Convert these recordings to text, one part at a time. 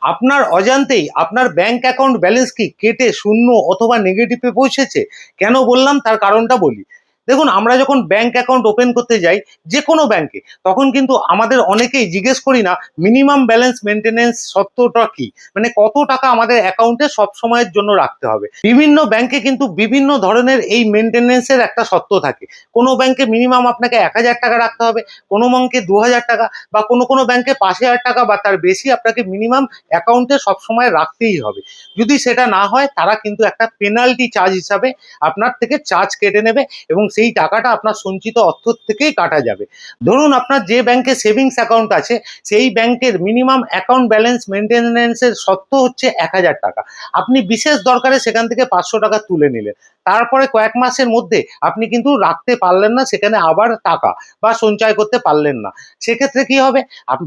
আপনার অজান্তেই আপনার ব্যাংক অ্যাকাউন্ট ব্যালেন্স কি কেটে শূন্য অথবা নেগেটিভে পৌঁছেছে? কেন বললাম তার কারণটা বলি। দেখুন, আমরা যখন ব্যাংক অ্যাকাউন্ট ওপেন করতে যাই যে কোনো ব্যাংকে, তখন কিন্তু আমাদের অনেকেই জিজ্ঞেস করি না মিনিমাম ব্যালেন্স মেনটেনেন্স সত্ত্বটা কি, মানে কত টাকা আমাদের অ্যাকাউন্টে সব সময়ের জন্য রাখতে হবে। বিভিন্ন ব্যাংকে কিন্তু বিভিন্ন ধরনের এই মেনটেনেন্সের একটা সত্ত্ব থাকে। কোনো ব্যাংকে মিনিমাম আপনাকে ১,০০০ টাকা রাখতে হবে, কোনো ব্যাংকে ২,০০০ টাকা, বা কোনো ব্যাংকে ৫,০০০ টাকা বা তার বেশি আপনাকে মিনিমাম অ্যাকাউন্টে সবসময় রাখতেই হবে। যদি সেটা না হয় তারা কিন্তু একটা পেনাল্টি চার্জ হিসাবে আপনার থেকে চার্জ কেটে নেবে, এবং সেই টাকাটা আপনার সঞ্চিত অর্থ থেকেই কাটা যাবে। ধরুন, আপনার যে ব্যাংকে সেভিংস অ্যাকাউন্ট আছে সেই ব্যাংকের মিনিমাম অ্যাকাউন্ট ব্যালেন্স মেনটেন্যান্সের সত্ত্ব হচ্ছে ১,০০০ টাকা। আপনি বিশেষ দরকারে সেখান থেকে ৫০০ টাকা তুলে নিলেন, তারপরে কয়েক মাসের মধ্যে আপনি কিন্তু রাখতে পারলেন না সেখানে আবার টাকা, বা সঞ্চয় করতে পারলেন না। সেক্ষেত্রে কি হবে?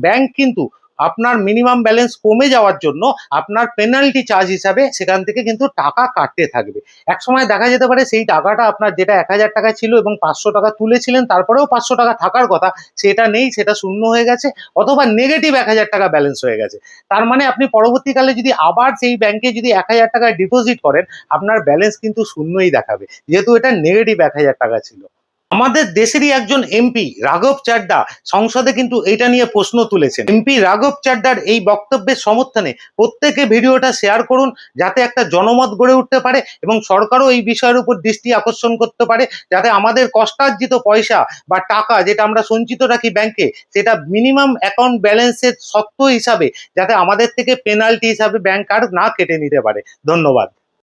ব্যাংক কিন্তু আপনার মিনিমাম ব্যালেন্স কমে যাওয়ার জন্য আপনার পেনাল্টি চার্জ হিসাবে সেখান থেকে কিন্তু টাকা কাটতে থাকবে। একসময় দেখা যেতে পারে সেই টাকাটা আপনার যেটা ১,০০০ টাকা ছিল এবং ৫০০ টাকা তুলেছিলেন, তারপরেও ৫০০ টাকা থাকার কথা, সেটা নেই, সেটা শূন্য হয়ে গেছে, অথবা নেগেটিভ ১,০০০ টাকা ব্যালেন্স হয়ে গেছে। তার মানে আপনি পরবর্তীকালে যদি আবার সেই ব্যাংকে যদি ১,০০০ টাকা ডিপোজিট করেন, আপনার ব্যালেন্স কিন্তু শূন্যই দেখাবে, যেহেতু এটা নেগেটিভ ১,০০০ টাকা ছিল। আমাদের দেশেরই একজন এমপি রাঘব চাড্ডা সংসদে কিন্তু এটা নিয়ে প্রশ্ন তুলেছেন। এমপি রাঘব চাড্ডার এই বক্তব্যের সমর্থনে প্রত্যেকে ভিডিওটা শেয়ার করুন, যাতে একটা জনমত গড়ে উঠতে পারে এবং সরকারও এই বিষয়ের উপর দৃষ্টি আকর্ষণ করতে পারে, যাতে আমাদের কষ্টার্জিত পয়সা বা টাকা যেটা আমরা সঞ্চিত রাখি ব্যাংকে, সেটা মিনিমাম অ্যাকাউন্ট ব্যালেন্সের সত্ত্ব হিসাবে যাতে আমাদের থেকে পেনাল্টি হিসাবে ব্যাংক আর না কেটে নিতে পারে। ধন্যবাদ।